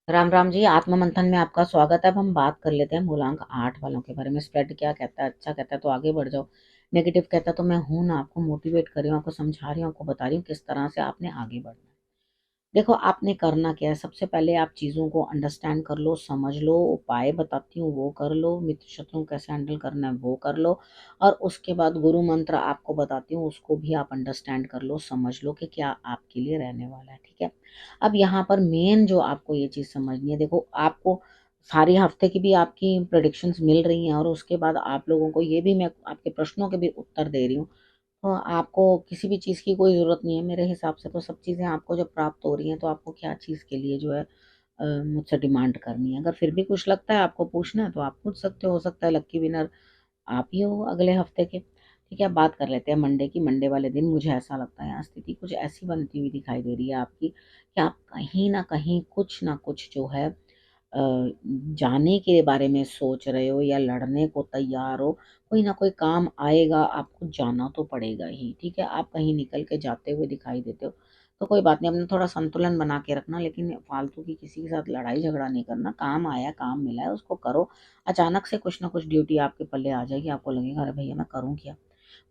राम राम जी। आत्म मंथन में आपका स्वागत है। अब हम बात कर लेते हैं मूलांक 8 वालों के बारे में। स्प्रेड क्या कहता है? अच्छा कहता है तो आगे बढ़ जाओ, नेगेटिव कहता है तो मैं हूं ना, आपको मोटिवेट कर रही हूँ, आपको समझा रही हूँ, आपको बता रही हूँ किस तरह से आपने आगे बढ़ना है। देखो, आपने करना क्या है, सबसे पहले आप चीज़ों को अंडरस्टैंड कर लो, समझ लो, उपाय बताती हूँ वो कर लो, मित्र शत्रुओं कैसे हैंडल करना है वो कर लो, और उसके बाद गुरु मंत्र आपको बताती हूँ, उसको भी आप अंडरस्टैंड कर लो, समझ लो कि क्या आपके लिए रहने वाला है। ठीक है। अब यहाँ पर मेन जो आपको ये चीज़ समझनी है, देखो आपको सारे हफ्ते की भी आपकी प्रेडिक्शंस मिल रही हैं, और उसके बाद आप लोगों को ये भी मैं आपके प्रश्नों के भी उत्तर दे रही हूँ। तो आपको किसी भी चीज़ की कोई ज़रूरत नहीं है मेरे हिसाब से। तो सब चीज़ें आपको जब प्राप्त हो रही हैं तो आपको क्या चीज़ के लिए जो है मुझसे डिमांड करनी है। अगर फिर भी कुछ लगता है आपको पूछना है तो आप पूछ सकते हो सकता है लक्की विनर आप ही हो अगले हफ्ते के। ठीक है, बात कर लेते हैं मंडे की। मंडे वाले दिन मुझे ऐसा लगता है यहाँ स्थिति कुछ ऐसी बनती हुई दिखाई दे रही है आपकी कि आप कहीं ना कहीं कुछ ना कुछ जो है जाने के बारे में सोच रहे हो या लड़ने को तैयार हो। कोई ना कोई काम आएगा, आपको जाना तो पड़ेगा ही। ठीक है, आप कहीं निकल के जाते हुए दिखाई देते हो तो कोई बात नहीं, अपना थोड़ा संतुलन बना के रखना, लेकिन फालतू की किसी के साथ लड़ाई झगड़ा नहीं करना। काम आया, काम मिला है, उसको करो। अचानक से कुछ ना कुछ ड्यूटी आपके पल्ले आ जाएगी, आपको लगेगा अरे भैया मैं करूँ क्या,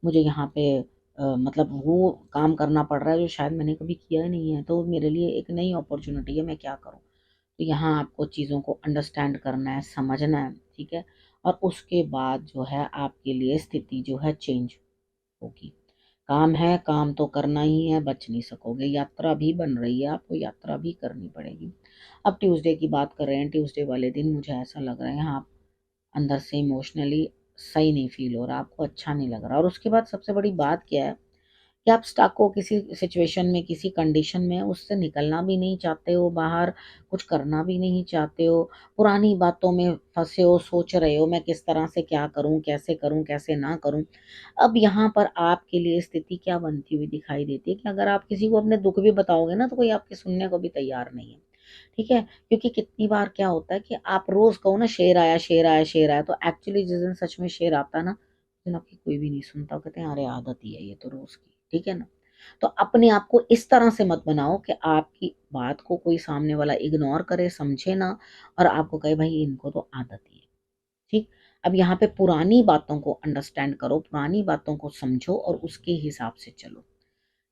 मुझे यहाँ पे मतलब वो काम करना पड़ रहा है जो शायद मैंने कभी किया ही नहीं है, तो मेरे लिए एक नई अपॉर्चुनिटी है, मैं क्या करूँ। तो यहाँ आपको चीज़ों को अंडरस्टैंड करना है, समझना है। ठीक है, और उसके बाद जो है आपके लिए स्थिति जो है चेंज होगी। काम है, काम तो करना ही है, बच नहीं सकोगे। यात्रा भी बन रही है, आपको यात्रा भी करनी पड़ेगी। अब ट्यूसडे की बात कर रहे हैं। ट्यूसडे वाले दिन मुझे ऐसा लग रहा है यहाँ आप अंदर से इमोशनली सही नहीं फील हो रहा, आपको अच्छा नहीं लग रहा। और उसके बाद सबसे बड़ी बात क्या है कि आप स्टक हो किसी सिचुएशन में, किसी कंडीशन में, उससे निकलना भी नहीं चाहते हो बाहर, कुछ करना भी नहीं चाहते हो, पुरानी बातों में फंसे हो, सोच रहे हो मैं किस तरह से क्या करूं कैसे ना करूं। अब यहाँ पर आपके लिए स्थिति क्या बनती हुई दिखाई देती है कि अगर आप किसी को अपने दुख भी बताओगे ना तो कोई आपके सुनने को भी तैयार नहीं है। ठीक है, क्योंकि कितनी बार क्या होता है कि आप रोज कहो ना शेर आया शेर आया शेर आया, तो एक्चुअली जिस दिन सच में शेर आता है ना उस दिन आपकी कोई भी नहीं सुनता, वो कहते हैं अरे आदत ही है ये तो रोज की। ठीक है ना। तो अपने आप को इस तरह से मत बनाओ कि आपकी बात को कोई सामने वाला इग्नोर करे, समझे ना, और आपको कहे भाई इनको तो आदत ही है। ठीक। अब यहाँ पे पुरानी बातों को अंडरस्टैंड करो, पुरानी बातों को समझो और उसके हिसाब से चलो।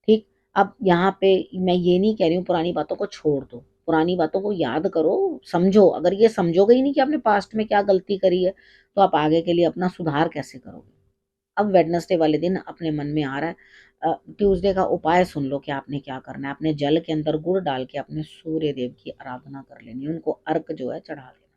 ठीक। अब यहाँ पे मैं ये नहीं कह रही हूँ पुरानी बातों को छोड़ दो, पुरानी बातों को याद करो, समझो। अगर ये समझोगे ही नहीं कि आपने पास्ट में क्या गलती करी है तो आप आगे के लिए अपना सुधार कैसे करोगे। अब वेडनेसडे वाले दिन अपने मन में आ रहा है, ट्यूसडे का उपाय सुन लो कि आपने क्या करना है। अपने जल के अंदर गुड़ डाल के अपने सूर्य देव की आराधना कर लेनी है, उनको अर्क जो है चढ़ा लेना।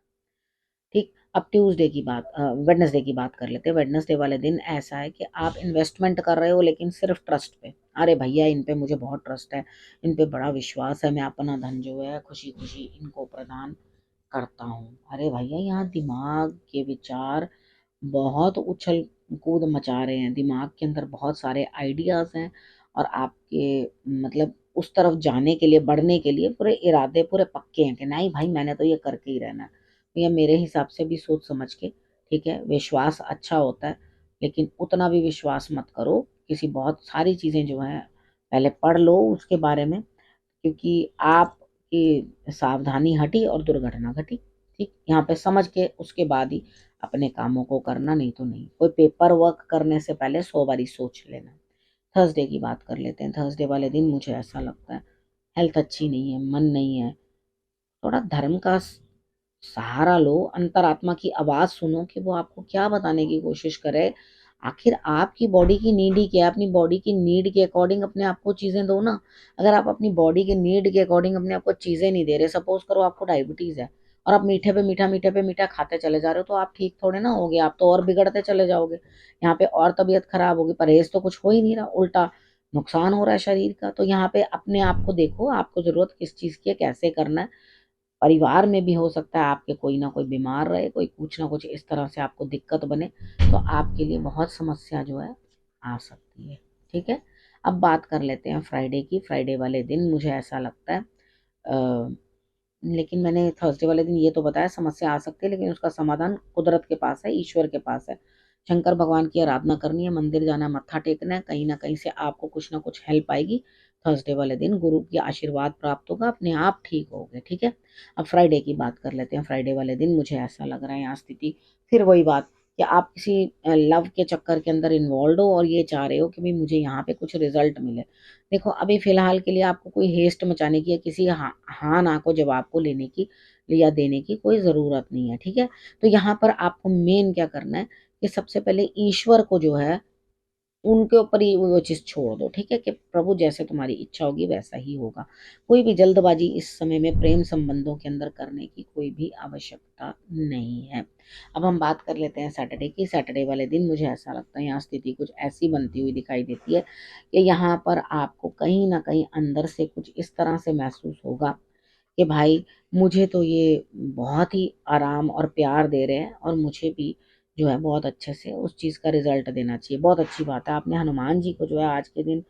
ठीक। अब ट्यूसडे की बात वेडनेसडे की बात कर लेते हैं। वेडनेसडे वाले दिन ऐसा है कि आप इन्वेस्टमेंट कर रहे हो लेकिन सिर्फ ट्रस्ट पे। अरे भैया इन पे मुझे बहुत ट्रस्ट है, इन पे बड़ा विश्वास है, मैं अपना धन जो है खुशी खुशी इनको प्रदान करता हूँ। अरे भैया यहाँ दिमाग के विचार बहुत उछल कूद मचा रहे हैं, दिमाग के अंदर बहुत सारे आइडियाज हैं, और आपके मतलब उस तरफ जाने के लिए, बढ़ने के लिए पूरे इरादे पूरे पक्के हैं कि नहीं भाई मैंने तो ये करके ही रहना है। तो ये मेरे हिसाब से भी सोच समझ के। ठीक है, विश्वास अच्छा होता है लेकिन उतना भी विश्वास मत करो। किसी बहुत सारी चीज़ें जो हैं पहले पढ़ लो उसके बारे में, क्योंकि आपकी सावधानी हटी और दुर्घटना घटी। ठीक, यहाँ पे समझ के उसके बाद ही अपने कामों को करना, नहीं तो नहीं। कोई पेपर वर्क करने से पहले 100 बारी सोच लेना। थर्सडे की बात कर लेते हैं। थर्सडे वाले दिन मुझे ऐसा लगता है हेल्थ अच्छी नहीं है, मन नहीं है, थोड़ा धर्म का सहारा लो, अंतरात्मा की आवाज सुनो कि वो आपको क्या बताने की कोशिश करे। आखिर आपकी बॉडी की नीड ही क्या है, अपनी बॉडी की नीड के अकॉर्डिंग अपने आप को चीजें दो ना। अगर आप अपनी बॉडी के नीड के अकॉर्डिंग अपने आप को चीजें नहीं दे रहे, सपोज करो आपको डायबिटीज है और आप मीठे पे मीठा मीठे पे मीठा खाते चले जा रहे हो, तो आप ठीक थोड़े ना होगे, आप तो और बिगड़ते चले जाओगे। यहाँ पे और तबीयत खराब होगी, परहेज तो कुछ हो ही नहीं रहा, उल्टा नुकसान हो रहा है शरीर का। तो यहाँ पे अपने आप को देखो, आपको जरूरत किस चीज की है, कैसे करना है। परिवार में भी हो सकता है आपके कोई ना कोई बीमार रहे, कोई कुछ ना कुछ इस तरह से आपको दिक्कत बने, तो आपके लिए बहुत समस्या जो है आ सकती है। ठीक है। अब बात कर लेते हैं फ्राइडे की। फ्राइडे वाले दिन मुझे ऐसा लगता है लेकिन मैंने थर्सडे वाले दिन ये तो बताया समस्या आ सकती है लेकिन उसका समाधान कुदरत के पास है, ईश्वर के पास है। शंकर भगवान की आराधना करनी है, मंदिर जाना है, मत्था टेकना है, कहीं ना कहीं से आपको कुछ ना कुछ हेल्प आएगी। थर्सडे वाले दिन गुरु की आशीर्वाद प्राप्त होगा, अपने आप ठीक होगे, ठीक है। अब फ्राइडे की बात कर लेते हैं। फ्राइडे वाले दिन मुझे ऐसा लग रहा है यहाँ स्थिति फिर वही बात कि आप किसी लव के चक्कर के अंदर इन्वॉल्व हो और ये चाह रहे हो कि भाई मुझे यहाँ पे कुछ रिजल्ट मिले। देखो अभी फिलहाल के लिए आपको कोई हेस्ट मचाने की या किसी हाँ ना को जवाब को लेने की या देने की कोई ज़रूरत नहीं है, ठीक है। तो यहाँ पर आपको मेन क्या करना है कि सबसे पहले ईश्वर को जो है उनके ऊपर ही वो चीज़ छोड़ दो, ठीक है, कि प्रभु जैसे तुम्हारी इच्छा होगी वैसा ही होगा। कोई भी जल्दबाजी इस समय में प्रेम संबंधों के अंदर करने की कोई भी आवश्यकता नहीं है। अब हम बात कर लेते हैं सैटरडे की। सैटरडे वाले दिन मुझे ऐसा लगता है यहाँ स्थिति कुछ ऐसी बनती हुई दिखाई देती है कि यहाँ पर आपको कहीं न कहीं अंदर से कुछ इस तरह से महसूस होगा कि भाई मुझे तो ये बहुत ही आराम और प्यार दे रहे हैं और मुझे भी जो है बहुत अच्छे से उस चीज़ का रिजल्ट देना चाहिए। बहुत अच्छी बात है, आपने हनुमान जी को जो है आज के दिन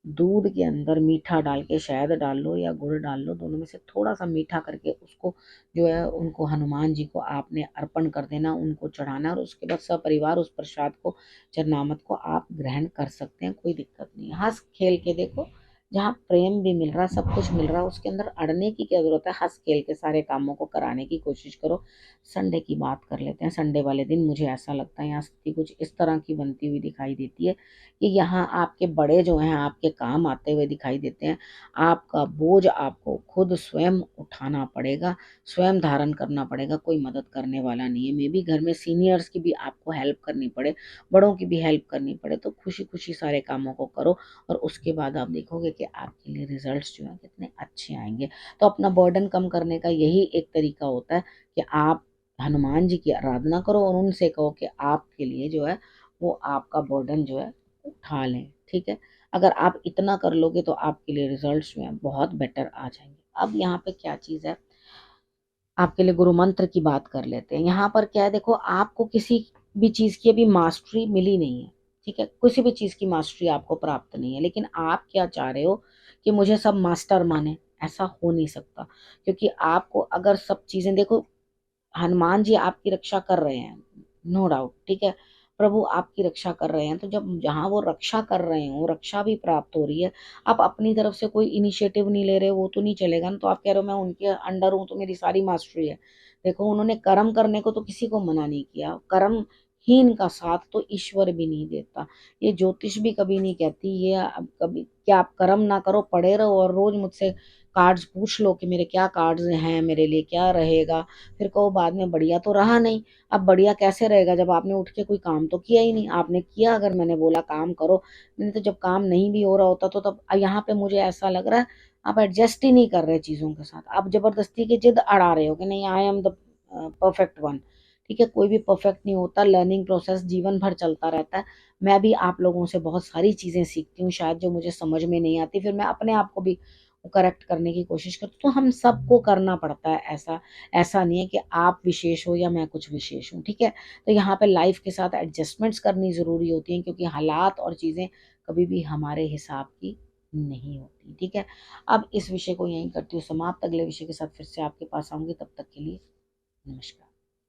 दूध के अंदर मीठा डाल के, शहद डाल लो या गुड़ डाल लो, दोनों में से थोड़ा सा मीठा करके उसको जो है उनको हनुमान जी को आपने अर्पण कर देना, उनको चढ़ाना और उसके बाद सपरिवार उस प्रसाद को, चरनामत को आप ग्रहण कर सकते हैं, कोई दिक्कत नहीं है। हंस खेल के देखो, जहाँ प्रेम भी मिल रहा, सब कुछ मिल रहा, उसके अंदर अड़ने की क्या जरूरत है। हंस खेल के सारे कामों को कराने की कोशिश करो। संडे की बात कर लेते हैं। संडे वाले दिन मुझे ऐसा लगता है यहाँ स्थिति कुछ इस तरह की बनती हुई दिखाई देती है कि यहाँ आपके बड़े जो हैं आपके काम आते हुए दिखाई देते हैं। आपका बोझ आपको खुद स्वयं उठाना पड़ेगा, स्वयं धारण करना पड़ेगा, कोई मदद करने वाला नहीं है। मे बी घर में सीनियर्स की भी आपको हेल्प करनी पड़े, बड़ों की भी हेल्प करनी पड़े, तो खुशी खुशी सारे कामों को करो और उसके बाद आप देखोगे कि आपके लिए रिजल्ट्स जो हैं कितने अच्छे आएंगे। तो अपना बर्डन कम करने का यही एक तरीका होता है कि आप हनुमान जी की आराधना करो और उनसे कहो कि आपके लिए जो है वो आपका बर्डन जो है उठा लें, ठीक है। अगर आप इतना कर लोगे तो आपके लिए रिजल्ट्स जो हैं बहुत बेटर आ जाएंगे। अब यहाँ पे क्या चीज़ है, आपके लिए गुरु मंत्र की बात कर लेते हैं। यहाँ पर क्या है, देखो आपको किसी भी चीज़ की अभी मास्टरी मिली नहीं है, ठीक है, किसी भी चीज़ की मास्टरी आपको प्राप्त नहीं है, लेकिन आप क्या चाह रहे हो कि मुझे सब मास्टर माने। ऐसा हो नहीं सकता, क्योंकि आपको अगर सब चीज़ें देखो, हनुमान जी आपकी रक्षा कर रहे हैं, नो डाउट, ठीक है। प्रभु आपकी रक्षा कर रहे हैं, तो जब जहाँ वो रक्षा कर रहे हो, रक्षा भी प्राप्त हो रही है, आप अपनी तरफ से कोई इनिशिएटिव नहीं ले रहे, वो तो नहीं चलेगा ना। तो आप कह रहे हो मैं उनके अंडर हूँ तो मेरी सारी मास्टरी है। देखो उन्होंने कर्म करने को तो किसी को मना नहीं किया, कर्महीन का साथ तो ईश्वर भी नहीं देता। ये ज्योतिष भी कभी नहीं कहती ये अब कभी कि आप कर्म ना करो, पड़े रहो और रोज मुझसे कार्ड्स पूछ लो कि मेरे क्या कार्ड्स हैं, मेरे लिए क्या रहेगा, फिर कहो बाद में बढ़िया तो रहा नहीं। अब बढ़िया कैसे रहेगा जब आपने उठ के कोई काम तो किया ही नहीं। आपने किया अगर मैंने बोला काम करो, मैंने तो जब काम नहीं भी हो रहा होता तो तब यहाँ पे मुझे ऐसा लग रहा है आप एडजस्ट ही नहीं कर रहे चीज़ों के साथ, आप जबरदस्ती की जिद अड़ा रहे हो कि नहीं I am the perfect one. ठीक है, कोई भी परफेक्ट नहीं होता, लर्निंग प्रोसेस जीवन भर चलता रहता है। मैं भी आप लोगों से बहुत सारी चीज़ें सीखती हूँ, शायद जो मुझे समझ में नहीं आती, फिर मैं अपने आप को भी करेक्ट करने की कोशिश करती हूँ। तो हम सबको करना पड़ता है ऐसा, ऐसा नहीं है कि आप विशेष हो या मैं कुछ विशेष हूँ, ठीक है। तो यहाँ पे लाइफ के साथ एडजस्टमेंट्स करनी ज़रूरी होती हैं, क्योंकि हालात और चीज़ें कभी भी हमारे हिसाब की नहीं होती, ठीक है। अब इस विषय को यहीं करती हूँ समाप्त, अगले विषय के साथ फिर से आपके पास आऊँगी, तब तक के लिए नमस्कार।